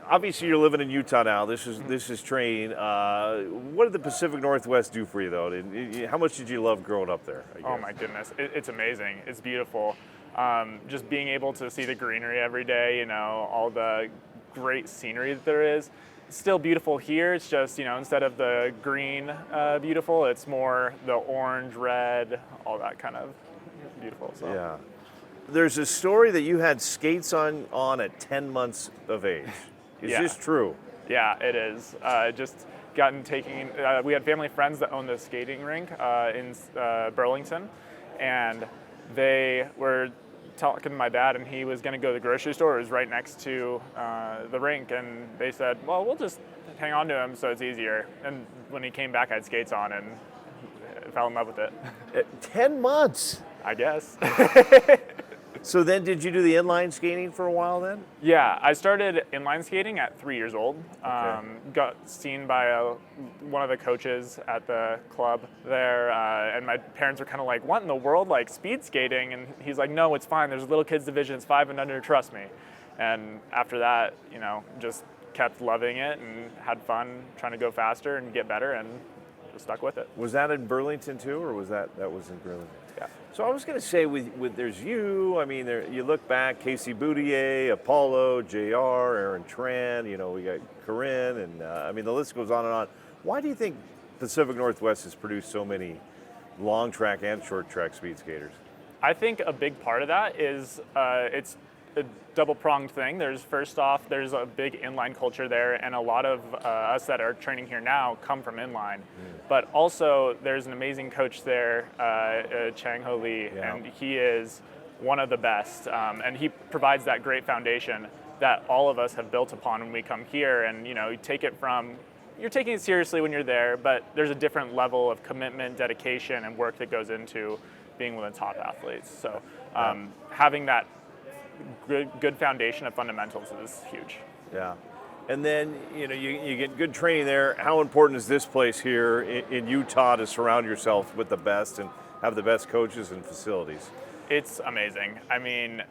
obviously you're living in Utah now. This is training. What did the Pacific Northwest do for you though? How much did you love growing up there? Oh my goodness, it's amazing. It's beautiful. Just being able to see the greenery every day, all the great scenery that there is. It's still beautiful here. It's just, instead of the green beautiful, it's more the orange, red, all that kind of beautiful. So. Yeah. There's a story that you had skates on at 10 months of age. Is this true? Yeah, it is. We had family friends that owned the skating rink in Burlington, and they were talking to my dad, and he was going to go to the grocery store. It was right next to the rink, and they said, well, we'll just hang on to him so it's easier. And when he came back, I had skates on and fell in love with it. 10 months? I guess. So then did you do the inline skating for a while then? Yeah, I started inline skating at 3 years old. Okay. Got seen by one of the coaches at the club there, and my parents were kind of like, what in the world, like speed skating? And he's like, no, it's fine. There's a little kids division. It's 5 and under, trust me. And after that, just kept loving it and had fun trying to go faster and get better and just stuck with it. Was that in Burlington too, or was that was in Burlington? Yeah. So I was going to say, with there's you. I mean, you look back, Casey Boudier, Apolo, JR, Aaron Tran. We got Corinne, and the list goes on and on. Why do you think Pacific Northwest has produced so many long track and short track speed skaters? I think a big part of that is it's a double-pronged thing. First off, there's a big inline culture there, and a lot of us that are training here now come from inline. But also, there's an amazing coach there, Chang-Ho Lee, and he is one of the best. And he provides that great foundation that all of us have built upon when we come here. And you're taking it seriously when you're there, but there's a different level of commitment, dedication, and work that goes into being one of the top athletes. So having that good foundation of fundamentals is huge. Yeah. And then, you get good training there. How important is this place here in Utah to surround yourself with the best and have the best coaches and facilities? It's amazing. I mean,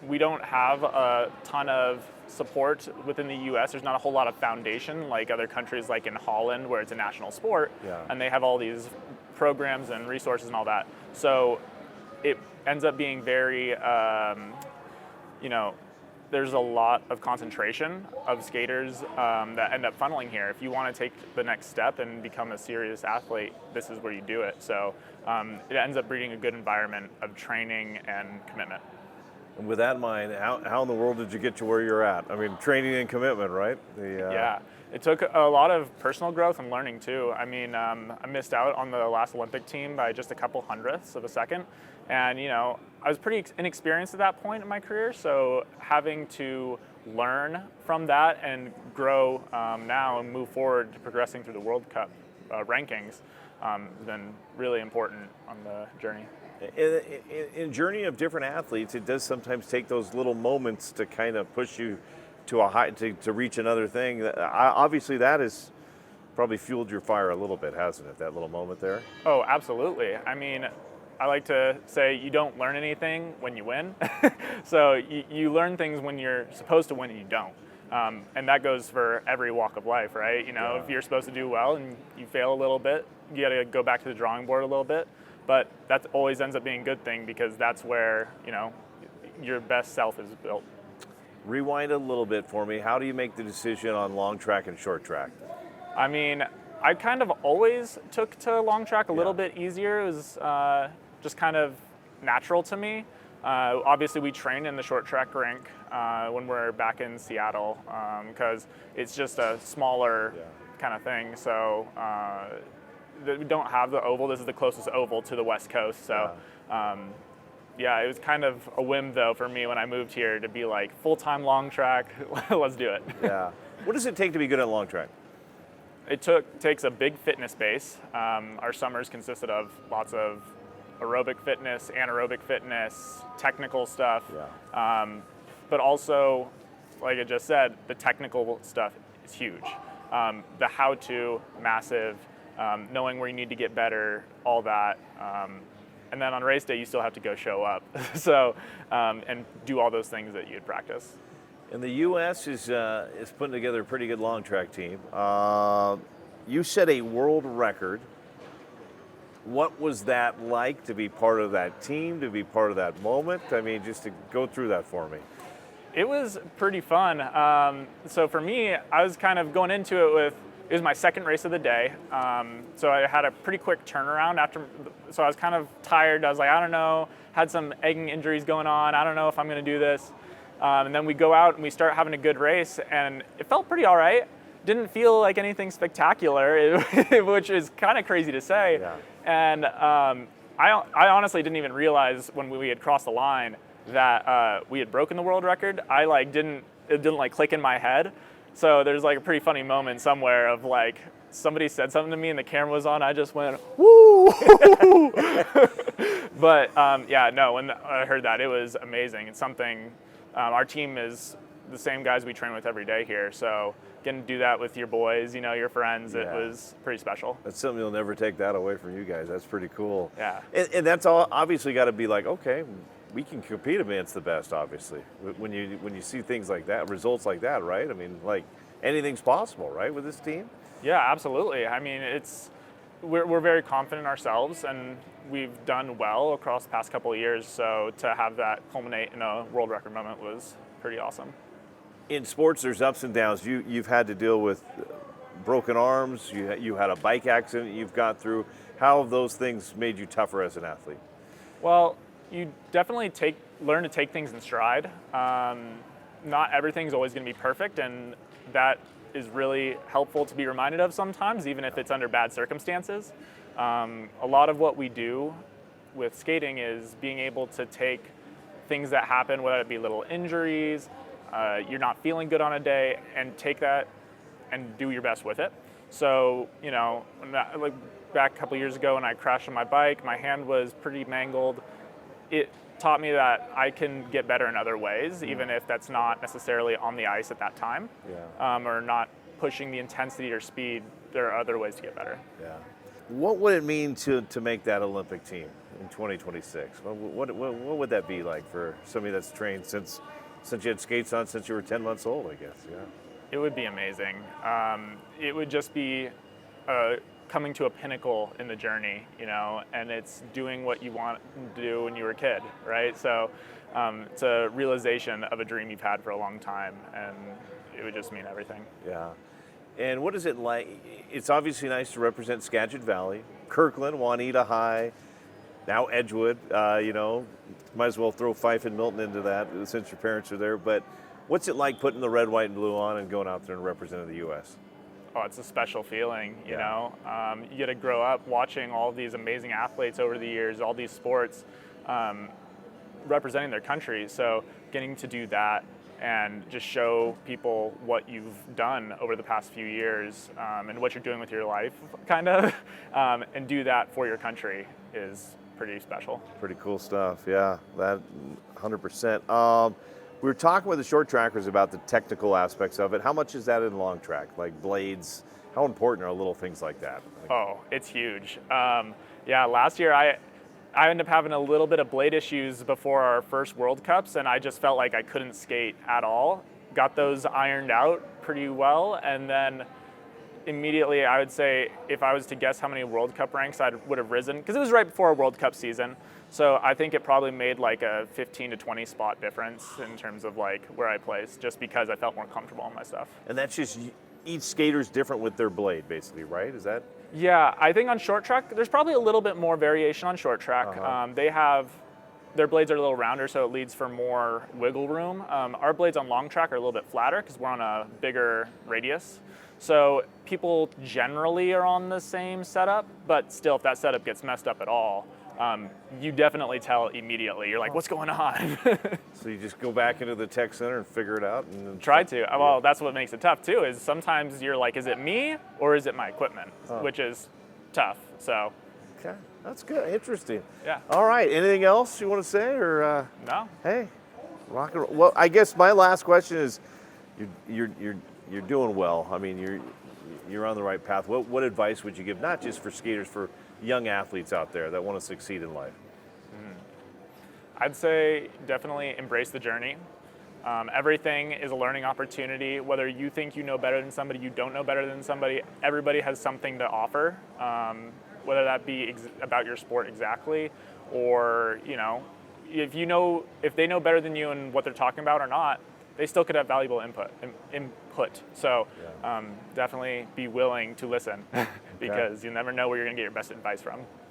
we don't have a ton of support within the U.S. There's not a whole lot of foundation like other countries, like in Holland, where it's a national sport, and they have all these programs and resources and all that. So it ends up being very, there's a lot of concentration of skaters that end up funneling here. If you want to take the next step and become a serious athlete, this is where you do it. So it ends up breeding a good environment of training and commitment. And with that in mind, how in the world did you get to where you're at? I mean, training and commitment, right? Yeah, it took a lot of personal growth and learning too. I mean, I missed out on the last Olympic team by just a couple hundredths of a second. And, I was pretty inexperienced at that point in my career, so having to learn from that and grow now and move forward to progressing through the World Cup rankings has been really important on the journey. In journey of different athletes, it does sometimes take those little moments to kind of push you to a high to reach another thing. Obviously, that has probably fueled your fire a little bit, hasn't it? That little moment there. Oh, absolutely. I mean, I like to say you don't learn anything when you win. So you learn things when you're supposed to win and you don't. And that goes for every walk of life, right? If you're supposed to do well and you fail a little bit, you got to go back to the drawing board a little bit. But that always ends up being a good thing because that's where, your best self is built. Rewind a little bit for me. How do you make the decision on long track and short track? I mean, I kind of always took to long track a little bit easier. It was just kind of natural to me. Obviously, we train in the short track rink when we're back in Seattle because it's just a smaller kind of thing. So we don't have the oval. This is the closest oval to the West Coast. So it was kind of a whim though for me when I moved here to be like full-time long track. Let's do it. Yeah. What does it take to be good at long track? It takes a big fitness base. Our summers consisted of lots of aerobic fitness, anaerobic fitness, technical stuff. But also, like I just said, the technical stuff is huge. The how-to, massive, knowing where you need to get better, all that. And then on race day, you still have to go show up. So, and do all those things that you'd practice. And the U.S. is putting together a pretty good long track team. You set a world record. What was that like to be part of that team, to be part of that moment? I mean, just to go through that for me. It was pretty fun. So for me, I was kind of going into it with, it was my second race of the day. So I had a pretty quick turnaround after, so I was kind of tired. I was like, I don't know, had some egging injuries going on. I don't know if I'm going to do this. And then we go out and we start having a good race, and it felt pretty all right. Didn't feel like anything spectacular, which is kind of crazy to say. Yeah. And I honestly didn't even realize when we had crossed the line that we had broken the world record. It didn't like click in my head. So there's like a pretty funny moment somewhere of like somebody said something to me and the camera was on. I just went, woo! But yeah, no, when I heard that, it was amazing. It's something, our team is the same guys we train with every day here. So getting to do that with your boys, your friends, It was pretty special. That's something you'll never take that away from you guys. That's pretty cool. Yeah. And that's all obviously got to be like, okay, we can compete against the best, obviously. When you see things like that, results like that, right? I mean, like anything's possible, right, with this team? Yeah, absolutely. I mean, we're very confident in ourselves, and we've done well across the past couple of years. So to have that culminate in a world record moment was pretty awesome. In sports, there's ups and downs. You've had to deal with broken arms. You had a bike accident you've got through. How have those things made you tougher as an athlete? Well, you definitely learn to take things in stride. Not everything's always going to be perfect, and that is really helpful to be reminded of sometimes, even if it's under bad circumstances. A lot of what we do with skating is being able to take things that happen, whether it be little injuries, you're not feeling good on a day, and take that and do your best with it. So, like back a couple years ago when I crashed on my bike, my hand was pretty mangled. It taught me that I can get better in other ways, even if that's not necessarily on the ice at that time, or not pushing the intensity or speed. There are other ways to get better. Yeah. What would it mean to make that Olympic team in 2026? What would that be like for somebody that's trained since you had skates on since you were 10 months old, I guess? Yeah. It would be amazing. It would just be coming to a pinnacle in the journey, and it's doing what you want to do when you were a kid, right? So it's a realization of a dream you've had for a long time, and it would just mean everything. Yeah. And what is it like? It's obviously nice to represent Skagit Valley, Kirkland, Juanita High, now Edgewood. Might as well throw Fife and Milton into that since your parents are there. But what's it like putting the red, white, and blue on and going out there and representing the U.S.? Oh, it's a special feeling, you know. You get to grow up watching all these amazing athletes over the years, all these sports, representing their country. So getting to do that and just show people what you've done over the past few years, and what you're doing with your life, kind of, and do that for your country is pretty special. Pretty cool stuff, yeah, that 100%. We were talking with the short trackers about the technical aspects of it. How much is that in long track, like blades? How important are little things like that? Oh, it's huge. Last year I ended up having a little bit of blade issues before our first World Cups, and I just felt like I couldn't skate at all. Got those ironed out pretty well, and then immediately I would say if I was to guess how many World Cup ranks I would have risen, because it was right before a World Cup season. So I think it probably made like a 15 to 20 spot difference in terms of like where I placed, just because I felt more comfortable in my stuff. And that's just each skater's different with their blade, basically, right? Is that? Yeah, I think on short track, there's probably a little bit more variation on short track. Their blades are a little rounder, so it leads for more wiggle room. Our blades on long track are a little bit flatter because we're on a bigger radius. So people generally are on the same setup, but still, if that setup gets messed up at all, you definitely tell immediately. You're like, what's going on? So you just go back into the tech center and figure it out? And Try to. Yeah. Well, that's what makes it tough, too, is sometimes you're like, is it me or is it my equipment? Which is tough, so. Okay, that's good. Interesting. Yeah. All right, anything else you want to say? Or No. Hey, rock and roll. Well, I guess my last question is, you're doing well. I mean, you're on the right path. What advice would you give, not just for skaters, for young athletes out there that want to succeed in life? I'd say definitely embrace the journey. Everything is a learning opportunity. Whether you think you know better than somebody, you don't know better than somebody, everybody has something to offer, whether that be about your sport exactly, or if they know better than you and what they're talking about or not, they still could have valuable input. So definitely be willing to listen because you never know where you're going to get your best advice from.